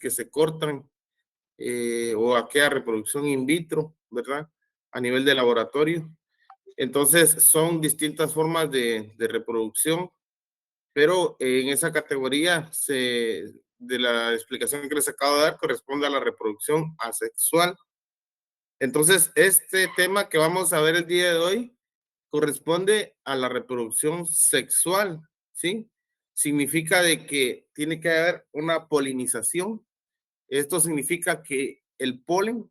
que se cortan o aquella reproducción in vitro, ¿verdad? A nivel de laboratorio. Entonces, son distintas formas de reproducción, pero en esa categoría de la explicación que les acabo de dar corresponde a la reproducción asexual. Entonces, este tema que vamos a ver el día de hoy corresponde a la reproducción sexual, ¿sí? Significa de que tiene que haber una polinización. Esto significa que el polen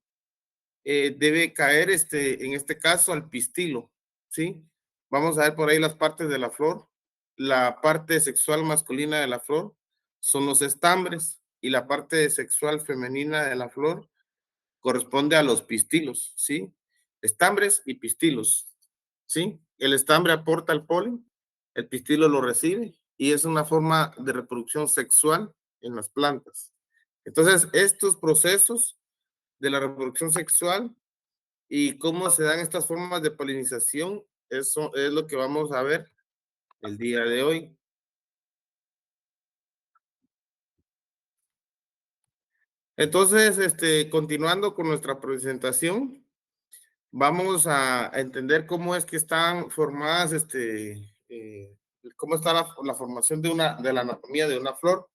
debe caer, en este caso, al pistilo, ¿sí? Vamos a ver por ahí las partes de la flor. La parte sexual masculina de la flor son los estambres y la parte sexual femenina de la flor corresponde a los pistilos, ¿sí? Estambres y pistilos, ¿sí? El estambre aporta el polen, el pistilo lo recibe y es una forma de reproducción sexual en las plantas. Entonces, estos procesos de la reproducción sexual y cómo se dan estas formas de polinización, eso es lo que vamos a ver el día de hoy. Entonces, continuando con nuestra presentación, vamos a entender cómo es que están formadas, cómo está la formación de la anatomía de una flor.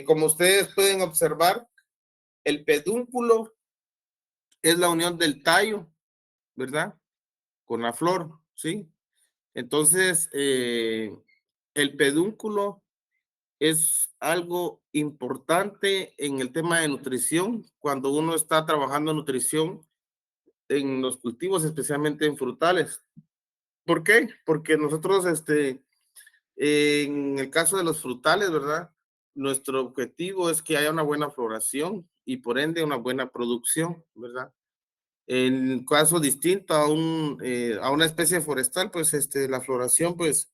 Como ustedes pueden observar, el pedúnculo es la unión del tallo, ¿verdad? Con la flor, ¿sí? Entonces, el pedúnculo es algo importante en el tema de nutrición, cuando uno está trabajando nutrición en los cultivos, especialmente en frutales. ¿Por qué? Porque nosotros, en el caso de los frutales, ¿verdad? Nuestro objetivo es que haya una buena floración y por ende una buena producción, ¿verdad? En caso distinto a una especie forestal, pues la floración, pues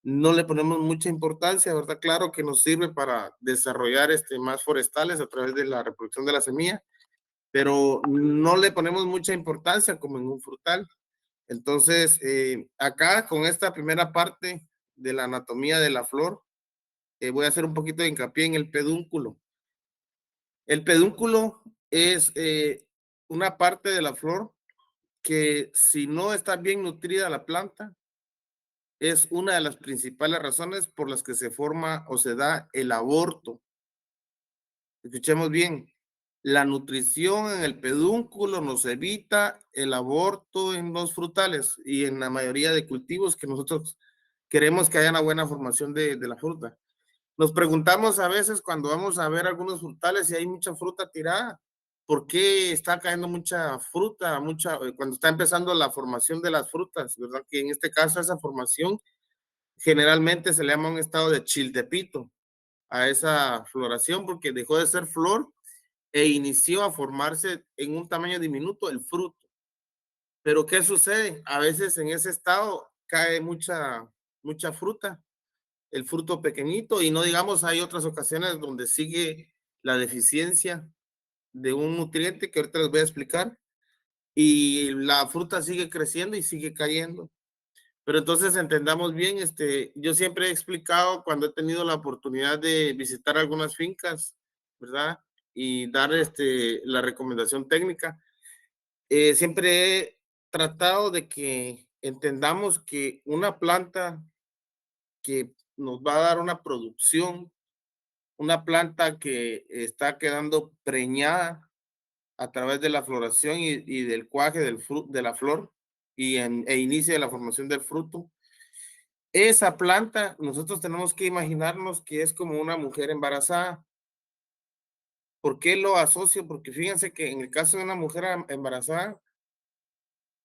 no le ponemos mucha importancia, ¿verdad? Claro que nos sirve para desarrollar más forestales a través de la reproducción de la semilla, pero no le ponemos mucha importancia como en un frutal. Entonces, acá con esta primera parte de la anatomía de la flor, voy a hacer un poquito de hincapié en el pedúnculo. El pedúnculo es una parte de la flor que si no está bien nutrida la planta, es una de las principales razones por las que se forma o se da el aborto. Escuchemos bien, la nutrición en el pedúnculo nos evita el aborto en los frutales y en la mayoría de cultivos que nosotros queremos que haya una buena formación de la fruta. Nos preguntamos a veces cuando vamos a ver algunos frutales y hay mucha fruta tirada, ¿por qué está cayendo mucha fruta, cuando está empezando la formación de las frutas, verdad? Que en este caso esa formación generalmente se le llama un estado de chiltepito a esa floración porque dejó de ser flor e inició a formarse en un tamaño diminuto el fruto. Pero ¿qué sucede? A veces en ese estado cae mucha fruta, el fruto pequeñito, y no digamos, hay otras ocasiones donde sigue la deficiencia de un nutriente que ahorita les voy a explicar, y la fruta sigue creciendo y sigue cayendo. Pero entonces entendamos bien, yo siempre he explicado cuando he tenido la oportunidad de visitar algunas fincas, ¿verdad? Y dar la recomendación técnica. Siempre he tratado de que entendamos que una planta que nos va a dar una producción, una planta que está quedando preñada a través de la floración y del cuaje de la flor e inicio de la formación del fruto. Esa planta, nosotros tenemos que imaginarnos que es como una mujer embarazada. ¿Por qué lo asocio? Porque fíjense que en el caso de una mujer embarazada,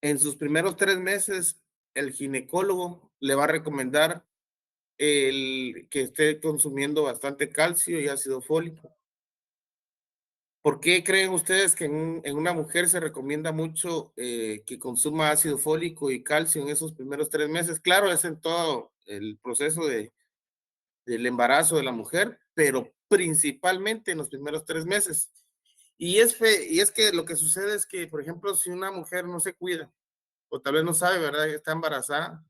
en sus primeros 3 meses, el ginecólogo le va a recomendar que esté consumiendo bastante calcio y ácido fólico. ¿Por qué creen ustedes que en una mujer se recomienda mucho que consuma ácido fólico y calcio en esos primeros 3 meses? Claro, es en todo el proceso del embarazo de la mujer, pero principalmente en los primeros 3 meses. Y es que lo que sucede es que, por ejemplo, si una mujer no se cuida, o tal vez no sabe, ¿verdad? Está embarazada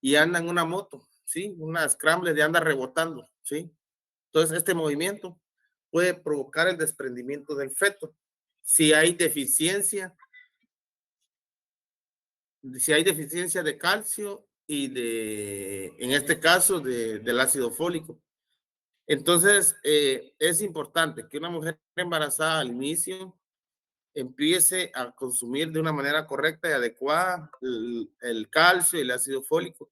y anda en una moto, ¿sí? Una scramble de anda rebotando, ¿sí? Entonces, este movimiento, puede provocar el desprendimiento del feto. Si hay deficiencia, si hay deficiencia de calcio y en este caso, del ácido fólico. Entonces, es importante que una mujer embarazada al inicio empiece a consumir de una manera correcta y adecuada el calcio y el ácido fólico.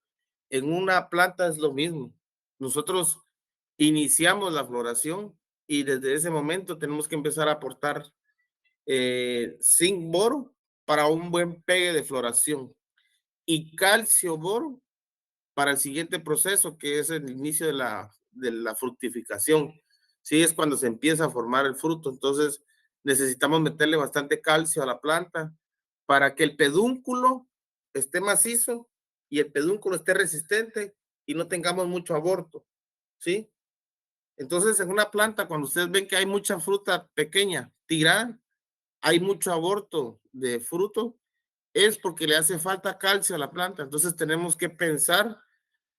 En una planta es lo mismo. Nosotros iniciamos la floración y desde ese momento tenemos que empezar a aportar zinc boro para un buen pegue de floración y calcio boro para el siguiente proceso, que es el inicio de la fructificación. Sí, es cuando se empieza a formar el fruto. Entonces, necesitamos meterle bastante calcio a la planta para que el pedúnculo esté macizo y el pedúnculo esté resistente y no tengamos mucho aborto. ¿Sí? Entonces, en una planta, cuando ustedes ven que hay mucha fruta pequeña tirada, hay mucho aborto de fruto, es porque le hace falta calcio a la planta. Entonces, tenemos que pensar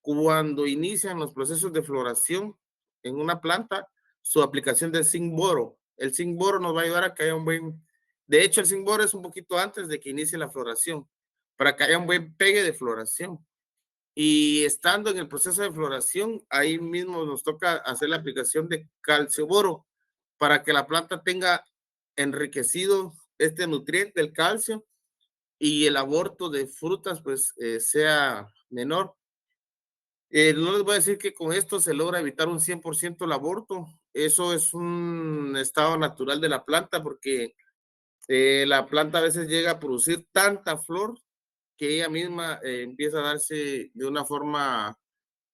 cuando inician los procesos de floración en una planta, su aplicación de zinc boro. El zinc boro nos va a ayudar a que haya un buen, de hecho el zinc boro es un poquito antes de que inicie la floración, para que haya un buen pegue de floración. Y estando en el proceso de floración, ahí mismo nos toca hacer la aplicación de calcio boro, para que la planta tenga enriquecido este nutriente, el calcio, y el aborto de frutas pues sea menor. No les voy a decir que con esto se logra evitar un 100% el aborto. Eso es un estado natural de la planta porque la planta a veces llega a producir tanta flor que ella misma empieza a darse de una forma,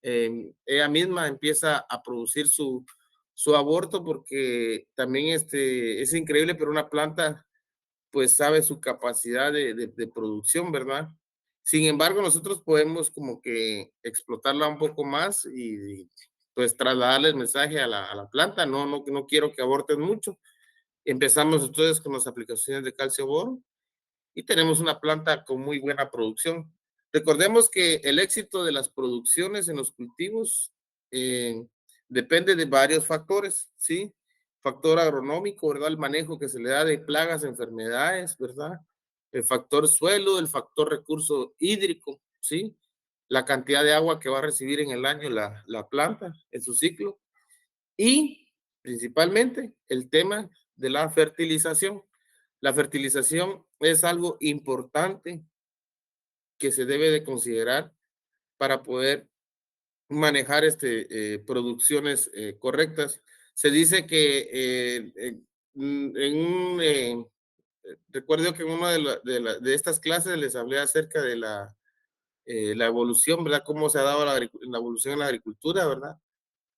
ella misma empieza a producir su aborto porque también es increíble, pero una planta pues sabe su capacidad de producción, ¿verdad? Sin embargo, nosotros podemos como que explotarla un poco más pues trasladarle el mensaje a la planta, no quiero que aborten mucho. Empezamos entonces con las aplicaciones de calcio boro y tenemos una planta con muy buena producción. Recordemos que el éxito de las producciones en los cultivos eh, depende de varios factores, ¿sí? Factor agronómico, ¿verdad? El manejo que se le da de plagas, enfermedades, ¿verdad? El factor suelo, el factor recurso hídrico, ¿sí? La cantidad de agua que va a recibir en el año la planta en su ciclo y principalmente el tema de la fertilización. La fertilización es algo importante que se debe de considerar para poder manejar producciones correctas. Se dice que recuerdo que en una de estas clases les hablé acerca de la evolución, ¿verdad? Cómo se ha dado la evolución en la agricultura, ¿verdad?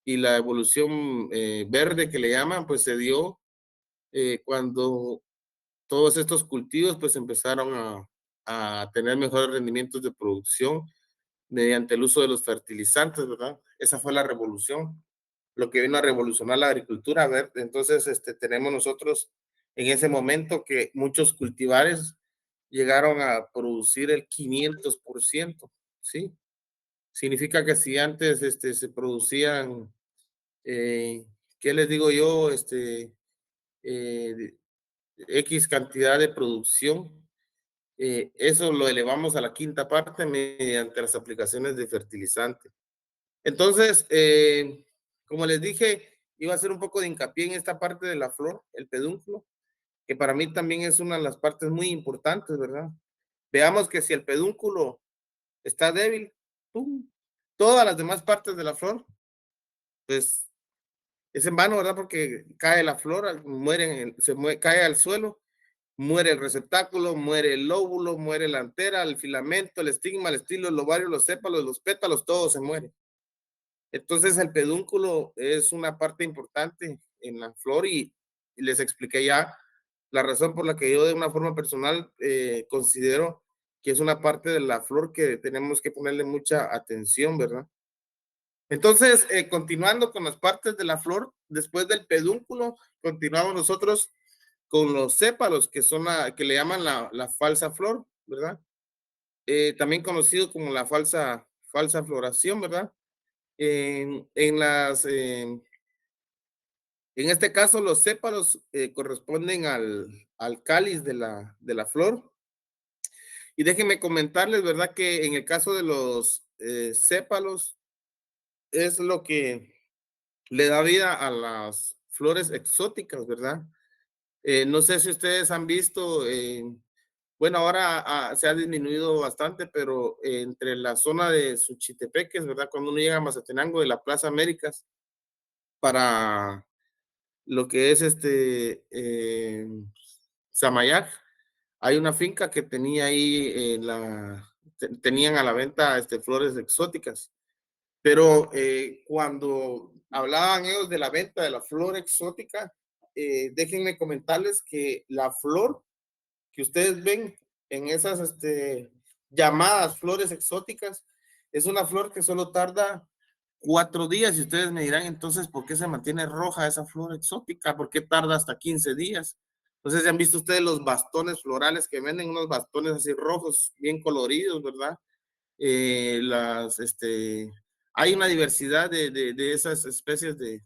Y la evolución verde que le llaman, pues se dio cuando todos estos cultivos pues empezaron a tener mejores rendimientos de producción mediante el uso de los fertilizantes, ¿verdad? Esa fue la revolución, lo que vino a revolucionar la agricultura, ¿verdad? Entonces, tenemos nosotros en ese momento que muchos cultivares llegaron a producir el 500%, ¿sí? Significa que si antes se producían, ¿qué les digo yo? Eh, X cantidad de producción, eso lo elevamos a la quinta parte mediante las aplicaciones de fertilizante. Entonces, como les dije, iba a hacer un poco de hincapié en esta parte de la flor, el pedúnculo, que para mí también es una de las partes muy importantes, ¿verdad? Veamos que si el pedúnculo está débil, ¡pum! Todas las demás partes de la flor, pues es en vano, ¿verdad? Porque cae la flor, cae al suelo, muere el receptáculo, muere el lóbulo, muere la antera, el filamento, el estigma, el estilo, el ovario, los sépalos, los pétalos, todo se muere. Entonces el pedúnculo es una parte importante en la flor y les expliqué ya la razón por la que yo de una forma personal considero que es una parte de la flor que tenemos que ponerle mucha atención, ¿verdad? Entonces, continuando con las partes de la flor, después del pedúnculo, continuamos nosotros con los sépalos, que son que le llaman la falsa flor, ¿verdad? También conocido como la falsa floración, ¿verdad? En las En este caso, los sépalos corresponden al cáliz de la flor. Y déjenme comentarles, ¿verdad? Que en el caso de los sépalos es lo que le da vida a las flores exóticas, ¿verdad? No sé si ustedes han visto, bueno, ahora se ha disminuido bastante, pero entre la zona de Suchitepeques, ¿verdad? Cuando uno llega a Mazatenango de la Plaza Américas para lo que es Samayac, hay una finca que tenía ahí tenían a la venta flores exóticas, pero cuando hablaban ellos de la venta de la flor exótica, déjenme comentarles que la flor que ustedes ven en esas llamadas flores exóticas es una flor que solo tarda 4 días y ustedes me dirán entonces por qué se mantiene roja esa flor exótica, por qué tarda hasta 15 días. Entonces, ¿ya han visto ustedes los bastones florales que venden? Unos bastones así rojos, bien coloridos, ¿verdad? Hay una diversidad de esas especies de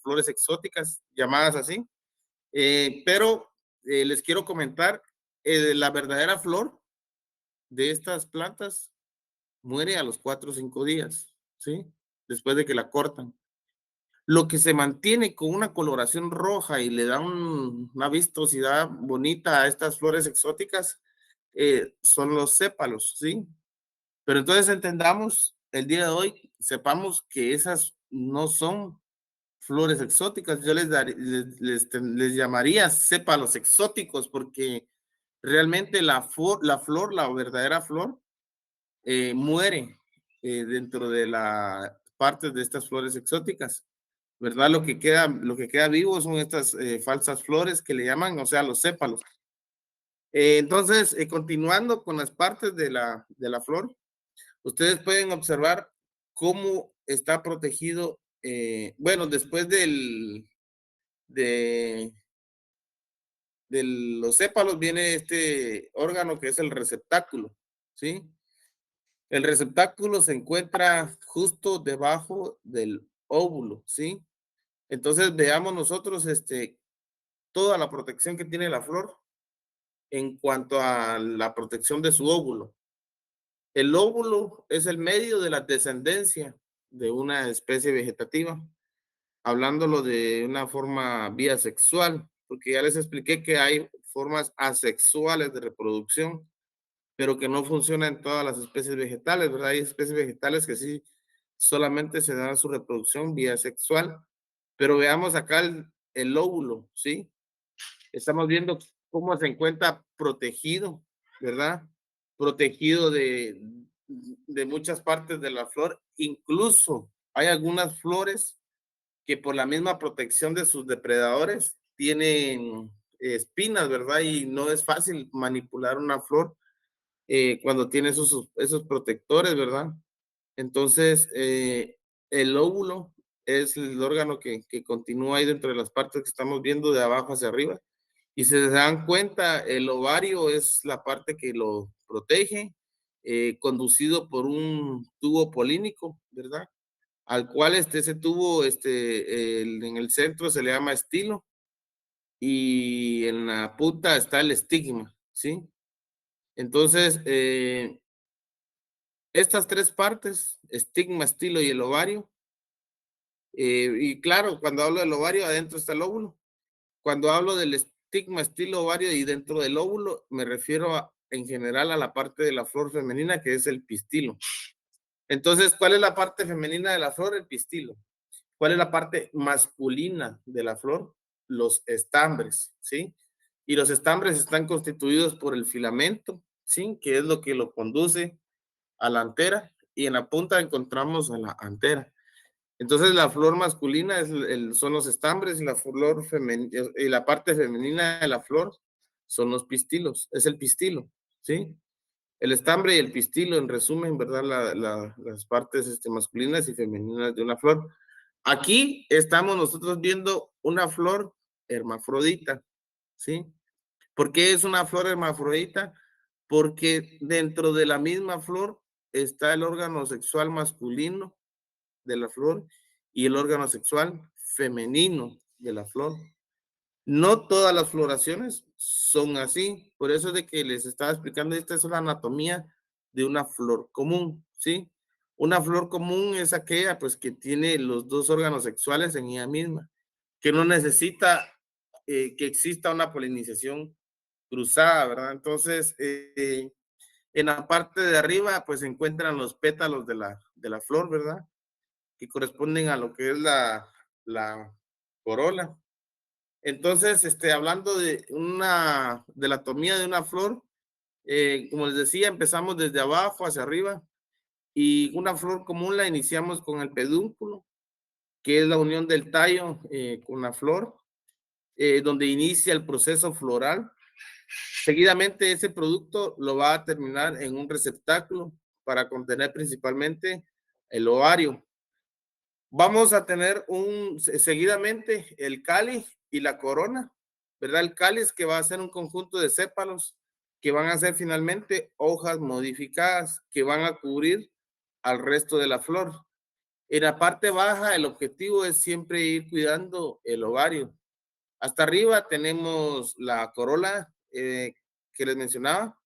flores exóticas llamadas así, pero les quiero comentar, la verdadera flor de estas plantas muere a los 4 o 5 días, ¿sí? Después de que la cortan. Lo que se mantiene con una coloración roja y le da una vistosidad bonita a estas flores exóticas son los sépalos, ¿sí? Pero entonces entendamos el día de hoy, sepamos que esas no son flores exóticas. Yo les llamaría sépalos exóticos porque realmente la verdadera flor, muere dentro de la parte de estas flores exóticas, ¿verdad? Lo que queda vivo son estas falsas flores que le llaman, o sea, los sépalos. Entonces, continuando con las partes de la flor, ustedes pueden observar cómo está protegido, bueno, después de, de los sépalos viene este órgano que es el receptáculo, ¿sí? El receptáculo se encuentra justo debajo del óvulo, ¿sí? Entonces veamos nosotros toda la protección que tiene la flor en cuanto a la protección de su óvulo. El óvulo es el medio de la descendencia de una especie vegetativa, hablándolo de una forma vía sexual, porque ya les expliqué que hay formas asexuales de reproducción, pero que no funcionan en todas las especies vegetales, ¿verdad? Hay especies vegetales que sí solamente se dan su reproducción vía sexual, pero veamos acá el óvulo, ¿sí? Estamos viendo cómo se encuentra protegido, ¿verdad? Protegido de muchas partes de la flor. Incluso hay algunas flores que por la misma protección de sus depredadores tienen espinas, ¿verdad? Y no es fácil manipular una flor cuando tiene esos protectores, ¿verdad? Entonces, el óvulo es el órgano que continúa ahí dentro de las partes que estamos viendo de abajo hacia arriba. Y si se dan cuenta, el ovario es la parte que lo protege, conducido por un tubo polínico, ¿verdad? Al cual ese tubo, en el centro se le llama estilo y en la punta está el estigma, ¿sí? Entonces, estas tres partes, estigma, estilo y el ovario, y claro, cuando hablo del ovario, adentro está el óvulo. Cuando hablo del estigma, estilo, ovario y dentro del óvulo, me refiero en general a la parte de la flor femenina, que es el pistilo. Entonces, ¿cuál es la parte femenina de la flor? El pistilo. ¿Cuál es la parte masculina de la flor? Los estambres, ¿sí? Y los estambres están constituidos por el filamento, ¿sí? Que es lo que lo conduce a la antera, y en la punta encontramos a la antera. Entonces la flor masculina son los estambres y y la parte femenina de la flor son los pistilos, es el pistilo, ¿sí? El estambre y el pistilo, en resumen, ¿verdad? Las partes masculinas y femeninas de una flor. Aquí estamos nosotros viendo una flor hermafrodita, ¿sí? ¿Por qué es una flor hermafrodita? Porque dentro de la misma flor está el órgano sexual masculino de la flor y el órgano sexual femenino de la flor. No todas las floraciones son así, por eso es de que les estaba explicando, esta es la anatomía de una flor común, ¿sí? Una flor común es aquella, pues, que tiene los 2 órganos sexuales en ella misma, que no necesita, que exista una polinización cruzada, ¿verdad? Entonces, en la parte de arriba, pues, se encuentran los pétalos de la flor, ¿verdad? Que corresponden a lo que es la corola. Entonces, hablando de la atomía de una flor, como les decía, empezamos desde abajo hacia arriba y una flor común la iniciamos con el pedúnculo, que es la unión del tallo con la flor, donde inicia el proceso floral. Seguidamente, ese producto lo va a terminar en un receptáculo para contener principalmente el ovario. Vamos a tener seguidamente el cáliz y la corona, ¿verdad? El cáliz que va a ser un conjunto de sépalos que van a ser finalmente hojas modificadas que van a cubrir al resto de la flor. En la parte baja, el objetivo es siempre ir cuidando el ovario. Hasta arriba tenemos la corola que les mencionaba,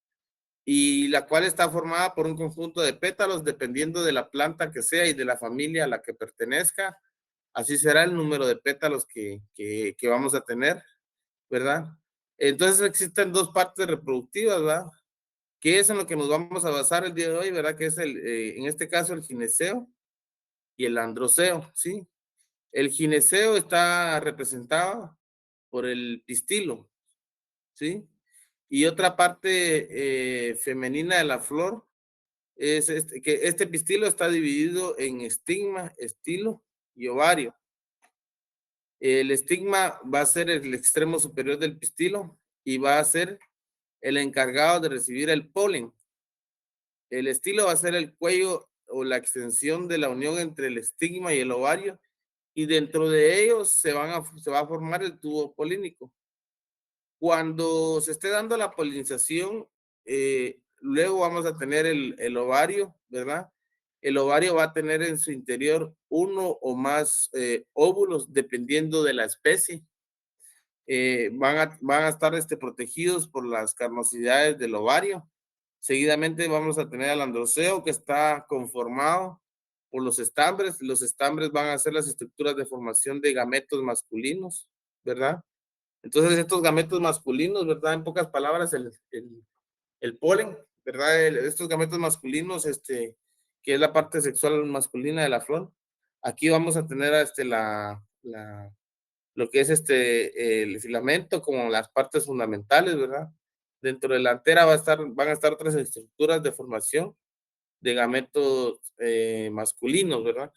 y la cual está formada por un conjunto de pétalos dependiendo de la planta que sea y de la familia a la que pertenezca. Así será el número de pétalos que vamos a tener, ¿verdad? Entonces existen dos partes reproductivas, ¿verdad? Que es en lo que nos vamos a basar el día de hoy, ¿verdad? Que es en este caso el gineceo y el androceo, ¿sí? El gineceo está representado por el pistilo, ¿sí? Y otra parte femenina de la flor es que este pistilo está dividido en estigma, estilo y ovario. El estigma va a ser el extremo superior del pistilo y va a ser el encargado de recibir el polen. El estilo va a ser el cuello o la extensión de la unión entre el estigma y el ovario, y dentro de ellos se va a formar el tubo polínico. Cuando se esté dando la polinización, luego vamos a tener el ovario, ¿verdad? El ovario va a tener en su interior uno o más óvulos, dependiendo de la especie. Van a estar protegidos por las carnosidades del ovario. Seguidamente vamos a tener al androceo, que está conformado por los estambres. Los estambres van a ser las estructuras de formación de gametos masculinos, ¿verdad? Entonces, estos gametos masculinos, ¿verdad? En pocas palabras, el polen, ¿verdad? Estos gametos masculinos, que es la parte sexual masculina de la flor. Aquí vamos a tener lo que es el filamento como las partes fundamentales, ¿verdad? Dentro de la antera van a estar otras estructuras de formación de gametos masculinos, ¿verdad?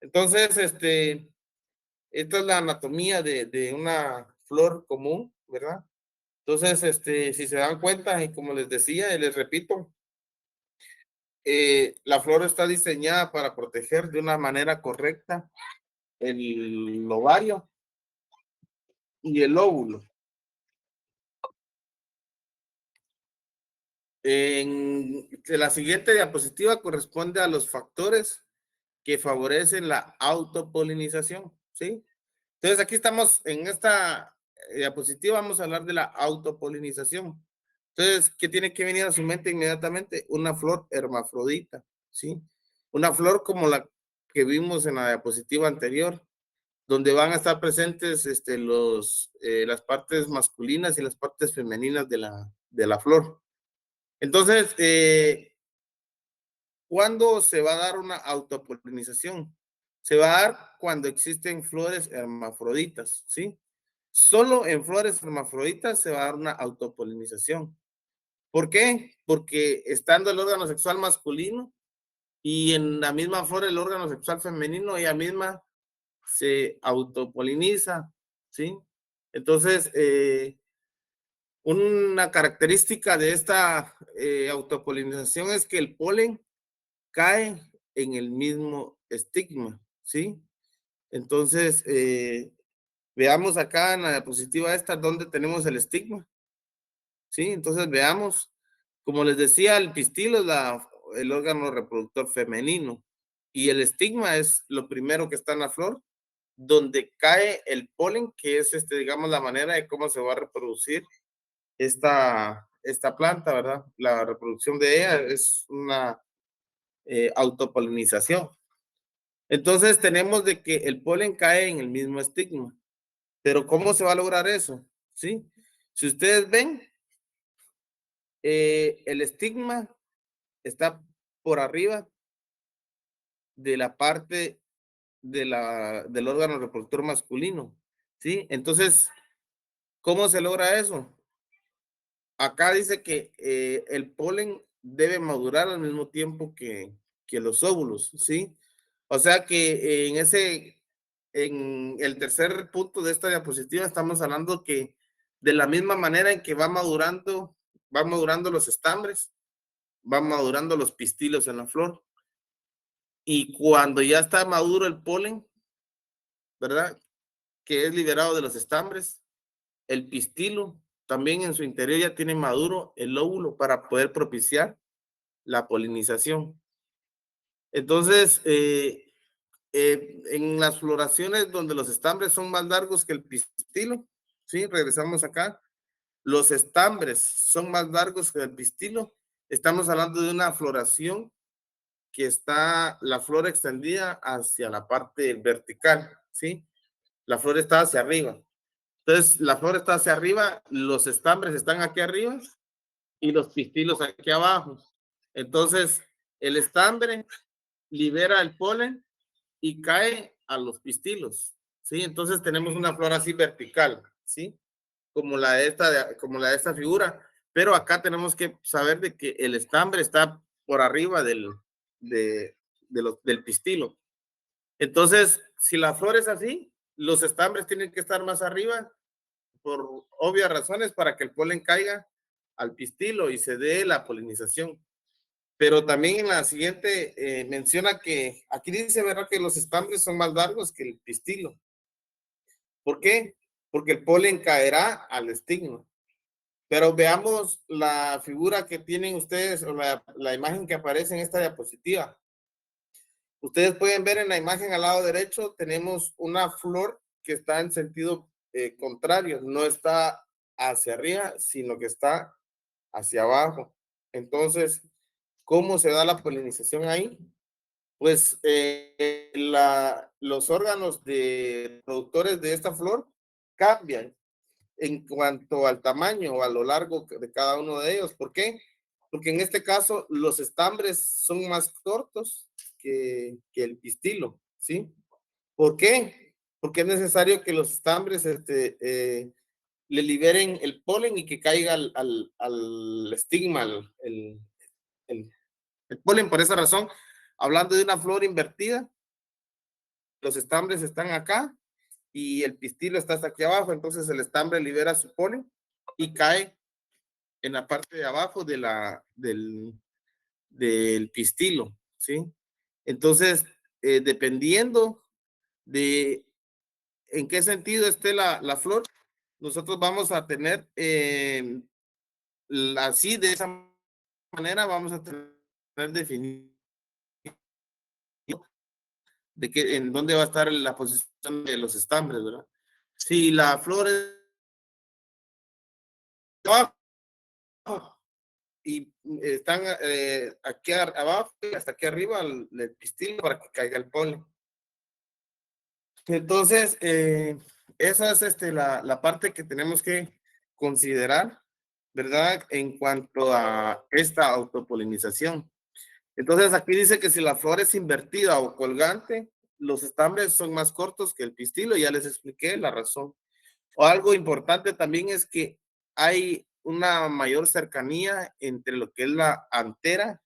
Entonces, esta es la anatomía de una flor común, ¿verdad? Entonces, si se dan cuenta, y como les decía y les repito, la flor está diseñada para proteger de una manera correcta el ovario y el óvulo. La siguiente diapositiva corresponde a los factores que favorecen la autopolinización, ¿sí? Entonces, aquí estamos en esta diapositiva, vamos a hablar de la autopolinización. Entonces, ¿qué tiene que venir a su mente inmediatamente? Una flor hermafrodita, ¿sí? Una flor como la que vimos en la diapositiva anterior, donde van a estar presentes las partes masculinas y las partes femeninas de la flor. Entonces, ¿cuándo se va a dar una autopolinización? Se va a dar cuando existen flores hermafroditas, ¿sí? Solo en flores hermafroditas se va a dar una autopolinización. ¿Por qué? Porque estando el órgano sexual masculino y en la misma flor el órgano sexual femenino, ella misma se autopoliniza, ¿sí? Entonces, una característica de esta autopolinización es que el polen cae en el mismo estigma, ¿sí? Entonces, veamos acá en la diapositiva esta donde tenemos el estigma, ¿sí? Entonces, veamos, como les decía, el pistilo es el órgano reproductor femenino y el estigma es lo primero que está en la flor. donde cae el polen, que es, digamos, la manera de cómo se va a reproducir esta planta, ¿verdad? La reproducción de ella es una autopolinización. Entonces tenemos de que el polen cae en el mismo estigma. Pero ¿cómo se va a lograr eso? ¿Sí? Si ustedes ven, el estigma está por arriba de la parte del órgano reproductor masculino, ¿sí? Entonces, ¿cómo se logra eso? Acá dice que el polen debe madurar al mismo tiempo que los óvulos, ¿sí? O sea que en el tercer punto de esta diapositiva estamos hablando que de la misma manera en que van madurando los estambres, van madurando los pistilos en la flor. Y cuando ya está maduro el polen, ¿verdad? Que es liberado de los estambres, el pistilo también en su interior ya tiene maduro el óvulo para poder propiciar la polinización. Entonces, en las floraciones donde los estambres son más largos que el pistilo, ¿sí? Regresamos acá. Los estambres son más largos que el pistilo. Estamos hablando de una floración que está la flor extendida hacia la parte vertical, ¿sí? La flor está hacia arriba. Entonces, la flor está hacia arriba, los estambres están aquí arriba y los pistilos aquí abajo. Entonces, el estambre libera el polen y cae a los pistilos, ¿sí? Entonces tenemos una flor así vertical, ¿sí? Como la de esta figura, pero acá tenemos que saber de que el estambre está por arriba del pistilo. Entonces, si la flor es así, los estambres tienen que estar más arriba por obvias razones para que el polen caiga al pistilo y se dé la polinización. Pero también en la siguiente menciona que aquí dice, ¿verdad? Que los estambres son más largos que el pistilo. ¿Por qué? Porque el polen caerá al estigma. Pero veamos la figura que tienen ustedes o la imagen que aparece en esta diapositiva. Ustedes pueden ver en la imagen al lado derecho, tenemos una flor que está en sentido contrario, no está hacia arriba, sino que está hacia abajo. Entonces, ¿cómo se da la polinización ahí? Pues los órganos productores de esta flor cambian en cuanto al tamaño o a lo largo de cada uno de ellos. ¿Por qué? Porque en este caso los estambres son más cortos que el pistilo, ¿sí? ¿Por qué? Porque es necesario que los estambres le liberen el polen y que caiga al estigma, el, el polen. Por esa razón, hablando de una flor invertida, los estambres están acá y el pistilo está hasta aquí abajo, entonces el estambre libera su polen y cae en la parte de abajo del pistilo, ¿sí? Entonces, dependiendo de en qué sentido esté la flor, nosotros vamos a tener, así de esa manera, vamos a tener definido de que en dónde va a estar la posición de los estambres, ¿verdad? Si la flor es abajo y están aquí abajo y hasta aquí arriba el pistil para que caiga el polen. Entonces, esa es la parte que tenemos que considerar, ¿verdad? En cuanto a esta autopolinización. Entonces, aquí dice que si la flor es invertida o colgante, los estambres son más cortos que el pistilo, ya les expliqué la razón. O algo importante también es que hay una mayor cercanía entre lo que es la antera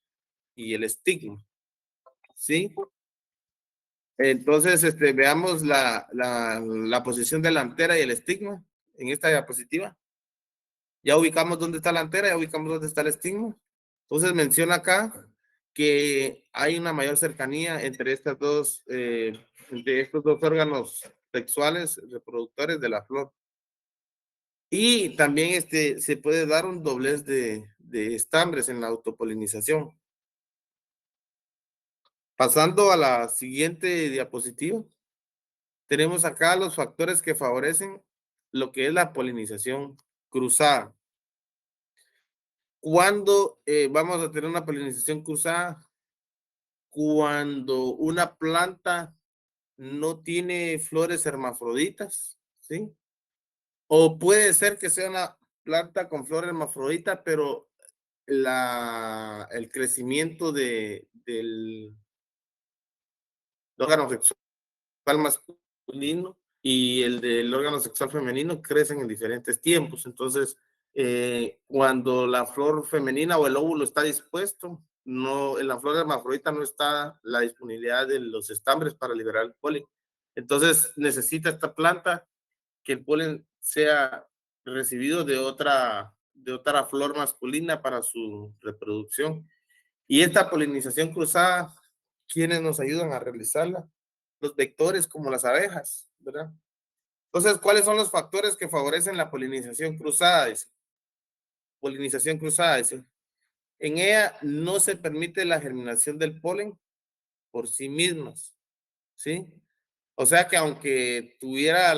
y el estigma, ¿sí? Entonces, veamos la posición de la antera y el estigma en esta diapositiva. Ya ubicamos dónde está la antera, ya ubicamos dónde está el estigma. Entonces menciona acá que hay una mayor cercanía entre estos dos órganos sexuales reproductores de la flor. Y también se puede dar un doblez de estambres en la autopolinización. Pasando a la siguiente diapositiva. tenemos acá los factores que favorecen lo que es la polinización cruzada. ¿Cuándo vamos a tener una polinización cruzada? Cuando una planta no tiene flores hermafroditas, ¿sí? O puede ser que sea una planta con flor hermafrodita, pero el crecimiento del órgano sexual masculino y el del órgano sexual femenino crecen en diferentes tiempos. Entonces, cuando la flor femenina o el óvulo está dispuesto, no, en la flor hermafrodita no está la disponibilidad de los estambres para liberar el polen. Entonces, necesita esta planta que el polen sea recibido de otra flor masculina para su reproducción. Y esta polinización cruzada, ¿quiénes nos ayudan a realizarla? Los vectores como las abejas, ¿verdad? Entonces, ¿cuáles son los factores que favorecen la polinización cruzada? Dice, polinización cruzada, dice. En ella no se permite la germinación del polen por sí mismas, ¿sí? O sea que aunque tuviera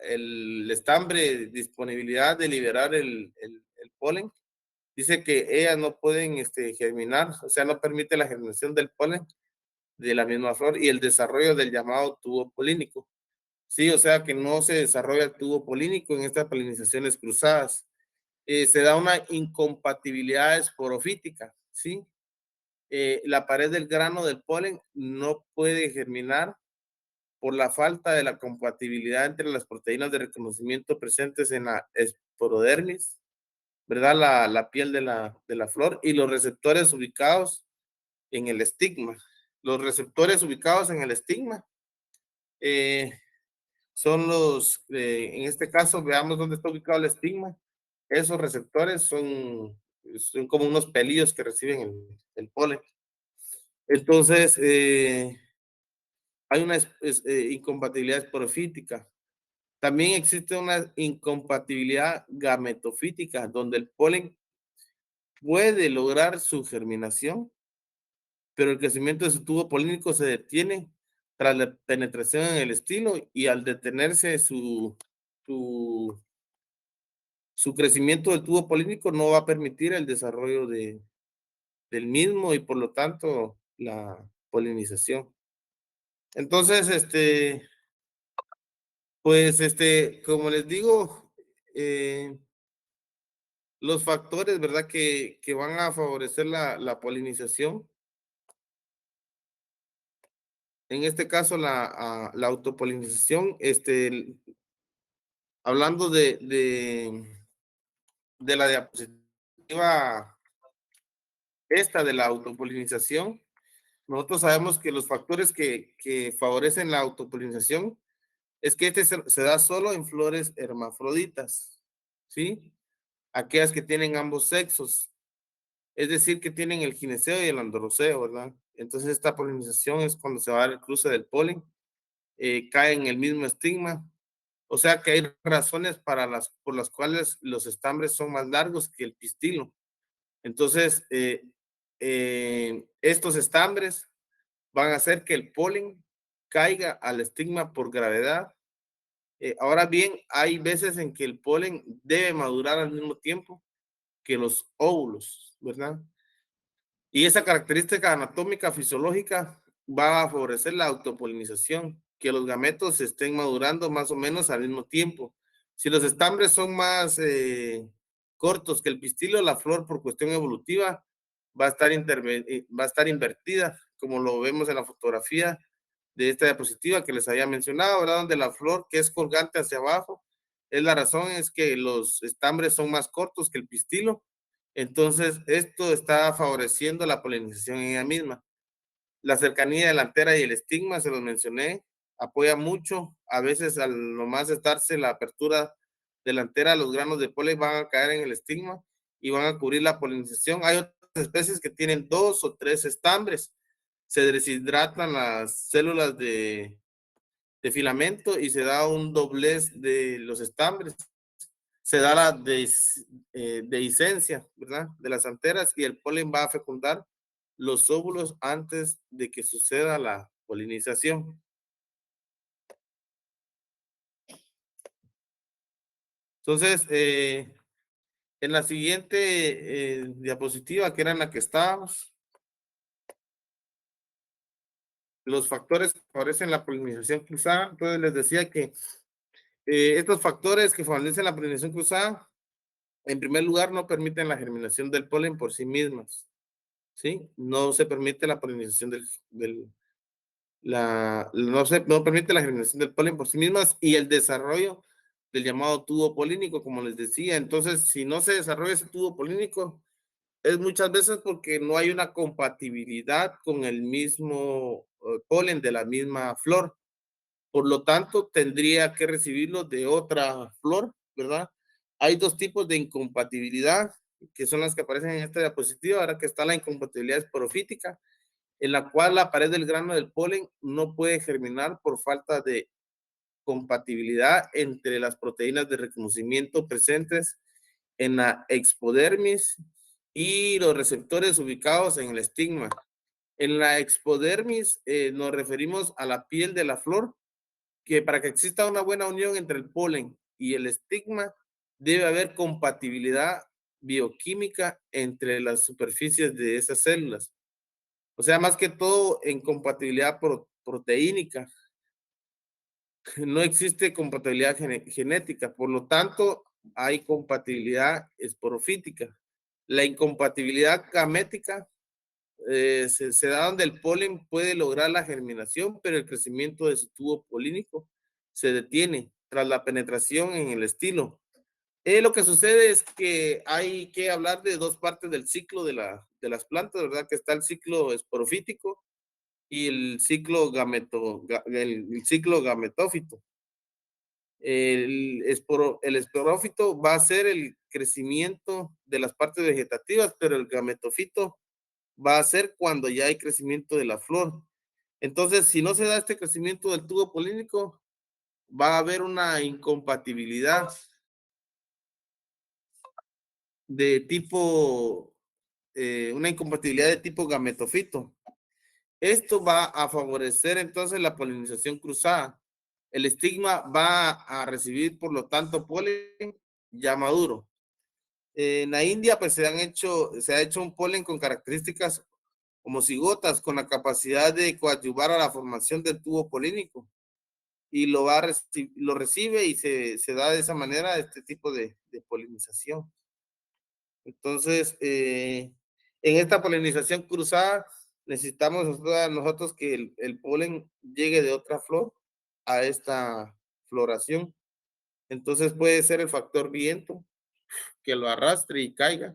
el estambre disponibilidad de liberar el polen, dice que ellas no pueden germinar, o sea, no permite la germinación del polen de la misma flor y el desarrollo del llamado tubo polínico. Sí, o sea que no se desarrolla el tubo polínico en estas polinizaciones cruzadas. Se da una incompatibilidad esporofítica, ¿sí? La pared del grano del polen no puede germinar por la falta de la compatibilidad entre las proteínas de reconocimiento presentes en la esporodermis, ¿verdad? La piel de la flor y los receptores ubicados en el estigma. Los receptores ubicados en el estigma eh, son en este caso, veamos dónde está ubicado el estigma. Esos receptores son como unos pelillos que reciben el polen. Entonces, hay una incompatibilidad esporofítica. También existe una incompatibilidad gametofítica, donde el polen puede lograr su germinación, pero el crecimiento de su tubo polínico se detiene tras la penetración en el estilo y al detenerse su, su crecimiento del tubo polínico no va a permitir el desarrollo del mismo y por lo tanto la polinización. Entonces, pues, como les digo, los factores, ¿verdad? Que van a favorecer la polinización. En este caso, la autopolinización, hablando de la diapositiva esta de la autopolinización, nosotros sabemos que los factores que favorecen la autopolinización es que se da solo en flores hermafroditas, ¿sí? Aquellas que tienen ambos sexos, es decir, que tienen el gineceo y el androceo, ¿verdad? Entonces esta polinización es cuando se va a dar el cruce del polen, cae en el mismo estigma, o sea que hay razones por las cuales los estambres son más largos que el pistilo. Entonces, estos estambres van a hacer que el polen caiga al estigma por gravedad. Ahora bien, hay veces en que el polen debe madurar al mismo tiempo que los óvulos, ¿verdad? Y esa característica anatómica fisiológica va a favorecer la autopolinización, que los gametos estén madurando más o menos al mismo tiempo. Si los estambres son más cortos que el pistilo, la flor por cuestión evolutiva va a va a estar invertida, como lo vemos en la fotografía de esta diapositiva que les había mencionado, ¿verdad? Donde la flor que es colgante hacia abajo, la razón es que los estambres son más cortos que el pistilo, entonces esto está favoreciendo la polinización en ella misma. La cercanía delantera y el estigma, se los mencioné, apoya mucho, a veces al nomás estarse la apertura delantera, los granos de polen van a caer en el estigma y van a cubrir la polinización. Hay otras especies que tienen 2 o 3 estambres, se deshidratan las células de filamento y se da un doblez de los estambres. Se da la dehiscencia, ¿verdad? De las anteras y el polen va a fecundar los óvulos antes de que suceda la polinización. Entonces, en la siguiente diapositiva, que era en la que estábamos, los factores que favorecen la polinización cruzada. Entonces les decía que estos factores que favorecen la polinización cruzada, en primer lugar, no permiten la germinación del polen por sí mismas, ¿sí? No se permite la polinización no permite la germinación del polen por sí mismas y el desarrollo del llamado tubo polínico, como les decía. Entonces, si no se desarrolla ese tubo polínico, es muchas veces porque no hay una compatibilidad con el mismo polen de la misma flor. Por lo tanto, tendría que recibirlo de otra flor, ¿verdad? Hay dos tipos de incompatibilidad, que son las que aparecen en esta diapositiva. Ahora que está la incompatibilidad esporofítica, en la cual la pared del grano del polen no puede germinar por falta de compatibilidad entre las proteínas de reconocimiento presentes en la expodermis y los receptores ubicados en el estigma. En la expodermis nos referimos a la piel de la flor, que para que exista una buena unión entre el polen y el estigma, debe haber compatibilidad bioquímica entre las superficies de esas células. O sea, más que todo en compatibilidad proteínica. No existe compatibilidad genética, por lo tanto, hay compatibilidad esporofítica. La incompatibilidad gamética se da donde el polen puede lograr la germinación, pero el crecimiento de su tubo polínico se detiene tras la penetración en el estilo. Lo que sucede es que hay que hablar de dos partes del ciclo de las plantas, ¿verdad? Que está el ciclo esporofítico y el ciclo gametófito. El esporófito va a ser el crecimiento de las partes vegetativas, pero el gametófito va a ser cuando ya hay crecimiento de la flor. Entonces, si no se da este crecimiento del tubo polínico, va a haber una incompatibilidad de tipo, una incompatibilidad de tipo gametofito. Esto va a favorecer entonces la polinización cruzada. El estigma va a recibir, por lo tanto, polen ya maduro. En la India, pues se ha hecho un polen con características homocigotas, con la capacidad de coadyuvar a la formación del tubo polínico. Y lo recibe y se da de esa manera este tipo de polinización. Entonces, en esta polinización cruzada, necesitamos nosotros que el polen llegue de otra flor a esta floración. Entonces puede ser el factor viento que lo arrastre y caiga,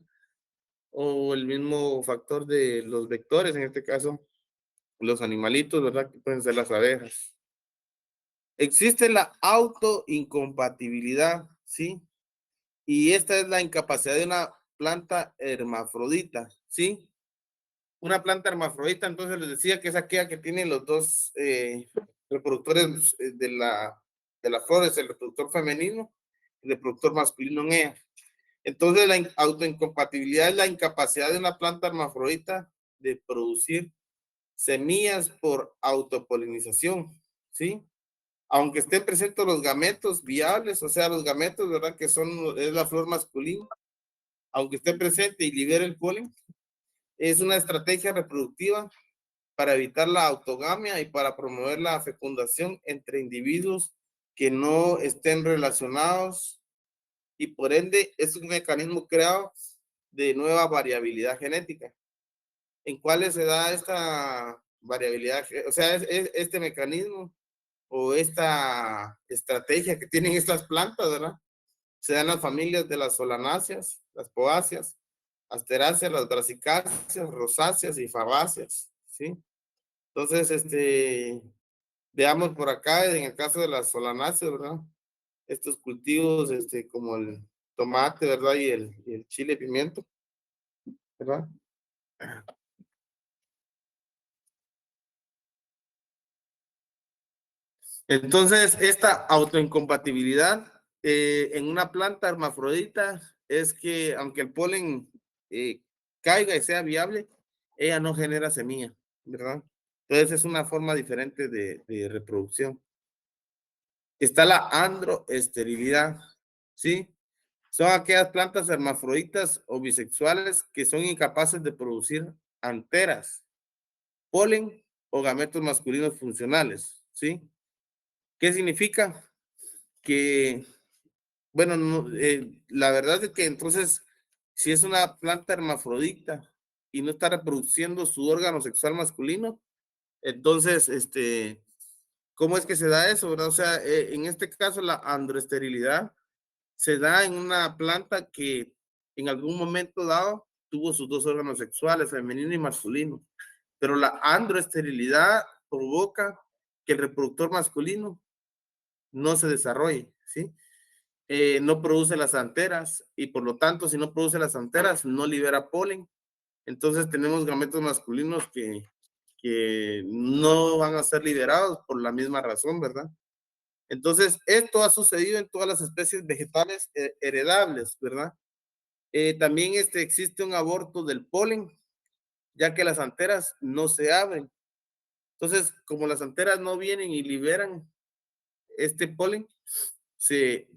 o el mismo factor de los vectores, en este caso, los animalitos, ¿verdad? Que pueden ser las abejas. Existe la autoincompatibilidad, ¿sí? Y esta es la incapacidad de una planta hermafrodita, ¿sí? Una planta hermafrodita, entonces les decía que es aquella que tiene los dos reproductores de las flores, el reproductor femenino y el reproductor masculino en ella. Entonces la autoincompatibilidad es la incapacidad de una planta hermafrodita de producir semillas por autopolinización, ¿sí? Aunque estén presentes los gametos viables, o sea, los gametos, ¿verdad? Que es la flor masculina, aunque esté presente y libere el polen, es una estrategia reproductiva para evitar la autogamia y para promover la fecundación entre individuos que no estén relacionados y por ende es un mecanismo creado de nueva variabilidad genética. ¿En cuáles se da esta variabilidad? O sea, este mecanismo o esta estrategia que tienen estas plantas, ¿verdad? Se dan las familias de las solanáceas, las poáceas, asteráceas, las brasicáceas, rosáceas y fabáceas, ¿sí? Entonces, veamos por acá, en el caso de las solanáceas, ¿verdad? Estos cultivos, como el tomate, ¿verdad? Y el chile pimiento, ¿verdad? Entonces, esta autoincompatibilidad en una planta hermafrodita es que aunque el polen eh, caiga y sea viable, ella no genera semilla, ¿verdad? Entonces es una forma diferente de reproducción. Está la androesterilidad, ¿sí? Son aquellas plantas hermafroditas o bisexuales que son incapaces de producir anteras, polen o gametos masculinos funcionales, ¿sí? ¿Qué significa? Que, bueno, la verdad es que entonces, si es una planta hermafrodita y no está reproduciendo su órgano sexual masculino, entonces, ¿cómo es que se da eso, verdad? O sea, en este caso, la androesterilidad se da en una planta que en algún momento dado tuvo sus dos órganos sexuales, femenino y masculino, pero la androesterilidad provoca que el reproductor masculino no se desarrolle, ¿sí? No produce las anteras y por lo tanto, si no produce las anteras, no libera polen. Entonces tenemos gametos masculinos que no van a ser liberados por la misma razón, ¿verdad? Entonces, esto ha sucedido en todas las especies vegetales heredables, ¿verdad? También existe un aborto del polen, ya que las anteras no se abren. Entonces, como las anteras no vienen y liberan este polen, se,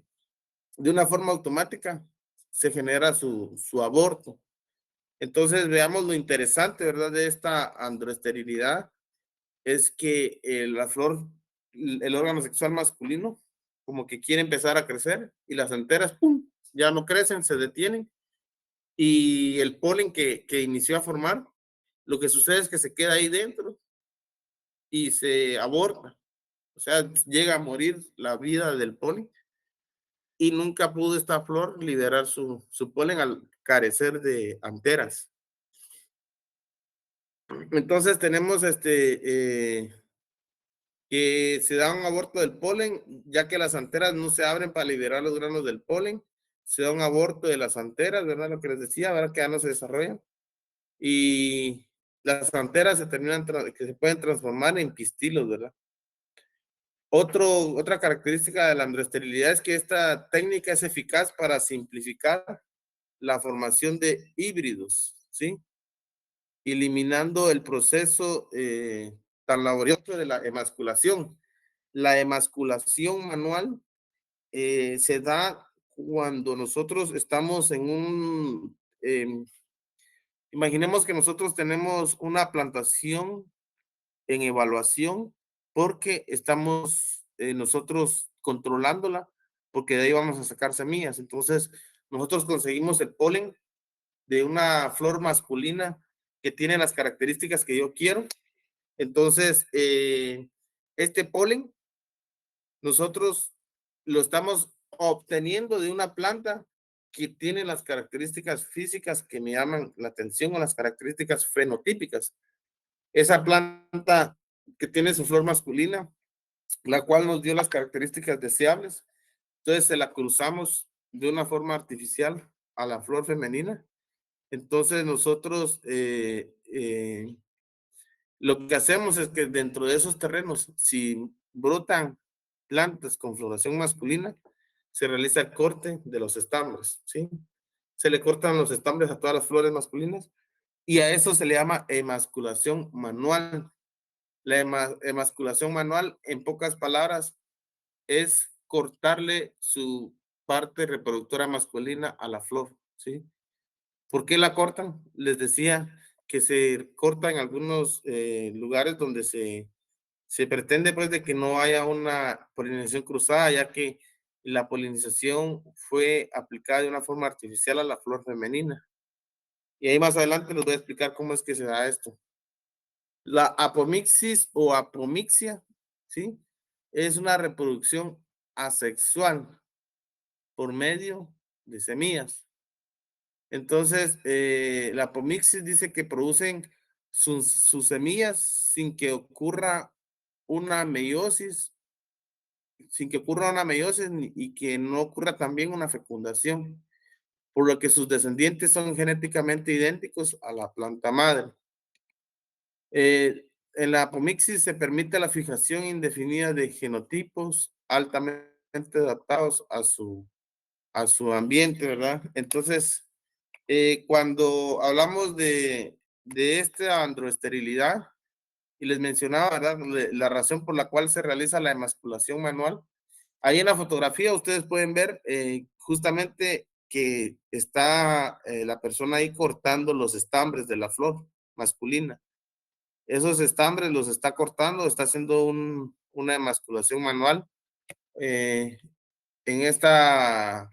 de una forma automática se genera su aborto. Entonces, veamos lo interesante, ¿verdad? De esta androesterilidad es que la flor, el órgano sexual masculino, como que quiere empezar a crecer y las anteras, ¡pum!, ya no crecen, se detienen y el polen que inició a formar, lo que sucede es que se queda ahí dentro y se aborta. O sea, llega a morir la vida del polen y nunca pudo esta flor liberar su polen al carecer de anteras. Entonces tenemos que se da un aborto del polen, ya que las anteras no se abren para liberar los granos del polen. Se da un aborto de las anteras, ¿verdad? Lo que les decía, ¿verdad? Que ya no se desarrollan. Y las anteras que se pueden transformar en pistilos, ¿verdad? Otra característica de la androesterilidad es que esta técnica es eficaz para simplificar la formación de híbridos, ¿sí? Eliminando el proceso tan laborioso de la emasculación. La emasculación manual se da cuando nosotros estamos en imaginemos que nosotros tenemos una plantación en evaluación porque estamos nosotros controlándola, porque de ahí vamos a sacar semillas. Entonces, nosotros conseguimos el polen de una flor masculina que tiene las características que yo quiero. Entonces, este polen nosotros lo estamos obteniendo de una planta que tiene las características físicas que me llaman la atención o las características fenotípicas. Esa planta que tiene su flor masculina, la cual nos dio las características deseables, entonces se la cruzamos de una forma artificial a la flor femenina. Entonces nosotros lo que hacemos es que dentro de esos terrenos, si brotan plantas con floración masculina, se realiza el corte de los estambres, ¿sí? Se le cortan los estambres a todas las flores masculinas y a eso se le llama emasculación manual. La emasculación manual, en pocas palabras, es cortarle su parte reproductora masculina a la flor, ¿sí? ¿Por qué la cortan? Les decía que se corta en algunos lugares donde se pretende pues de que no haya una polinización cruzada, ya que la polinización fue aplicada de una forma artificial a la flor femenina. Y ahí más adelante les voy a explicar cómo es que se da esto. La apomixis o apomixia, ¿sí? Es una reproducción asexual por medio de semillas. Entonces, la apomixis dice que producen sus semillas sin que ocurra una meiosis, y que no ocurra también una fecundación, por lo que sus descendientes son genéticamente idénticos a la planta madre. En la apomixis se permite la fijación indefinida de genotipos altamente adaptados a su ambiente, ¿verdad? Entonces, cuando hablamos de esta androesterilidad, y les mencionaba, ¿verdad?, la razón por la cual se realiza la emasculación manual, ahí en la fotografía ustedes pueden ver justamente que está la persona ahí cortando los estambres de la flor masculina. Esos estambres los está cortando, está haciendo una emasculación manual. eh, en, esta,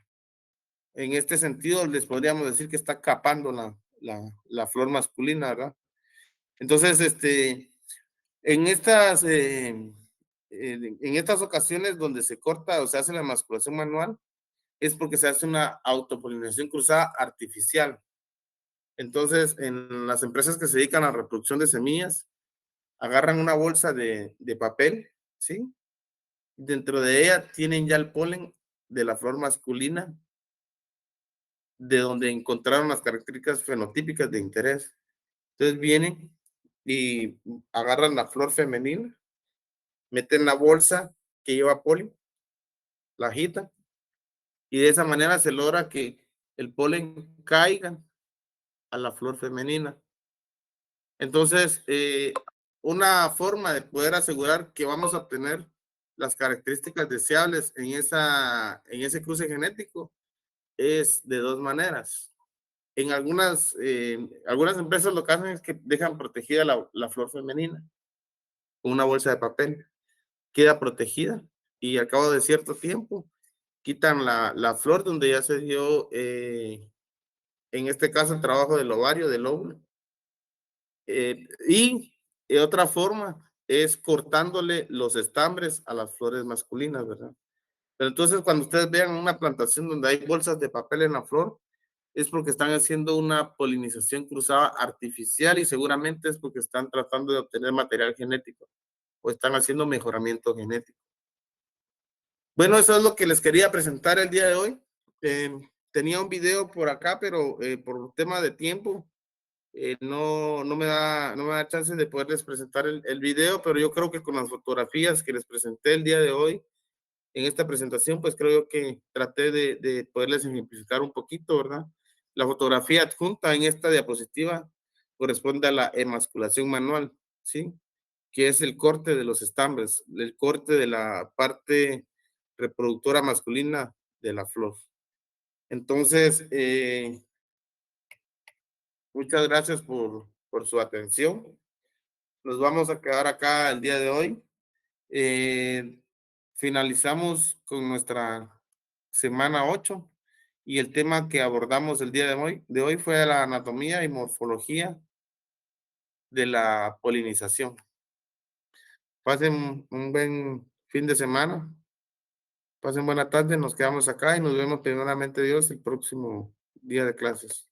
en este sentido, les podríamos decir que está capando la flor masculina, ¿verdad? Entonces, en estas, en estas ocasiones donde se corta o se hace la emasculación manual, es porque se hace una autopolinización cruzada artificial. Entonces, en las empresas que se dedican a la reproducción de semillas, agarran una bolsa de papel, ¿sí? Dentro de ella tienen ya el polen de la flor masculina, de donde encontraron las características fenotípicas de interés. Entonces vienen y agarran la flor femenina, meten la bolsa que lleva polen, la agitan, y de esa manera se logra que el polen caiga a la flor femenina. Entonces, una forma de poder asegurar que vamos a obtener las características deseables en ese cruce genético es de dos maneras. En algunas empresas lo que hacen es que dejan protegida la flor femenina con una bolsa de papel. Queda protegida y al cabo de cierto tiempo quitan la flor donde ya se dio, en este caso, el trabajo del ovario, del óvulo. Y otra forma es cortándole los estambres a las flores masculinas, ¿verdad? Pero entonces cuando ustedes vean una plantación donde hay bolsas de papel en la flor, es porque están haciendo una polinización cruzada artificial y seguramente es porque están tratando de obtener material genético o están haciendo mejoramiento genético. Bueno, eso es lo que les quería presentar el día de hoy. Tenía un video por acá, pero por tema de tiempo no me da chance de poderles presentar el video, pero yo creo que con las fotografías que les presenté el día de hoy en esta presentación, pues creo yo que traté de poderles ejemplificar un poquito, ¿verdad? La fotografía adjunta en esta diapositiva corresponde a la emasculación manual, ¿sí? Que es el corte de los estambres, el corte de la parte reproductora masculina de la flor. Entonces, muchas gracias por su atención. Nos vamos a quedar acá el día de hoy. Eh, Finalizamos con nuestra semana 8 y el tema que abordamos el día de hoy fue la anatomía y morfología de la polinización. Pasen un buen fin de semana, pasen buena tarde, nos quedamos acá y nos vemos primeramente Dios el próximo día de clases.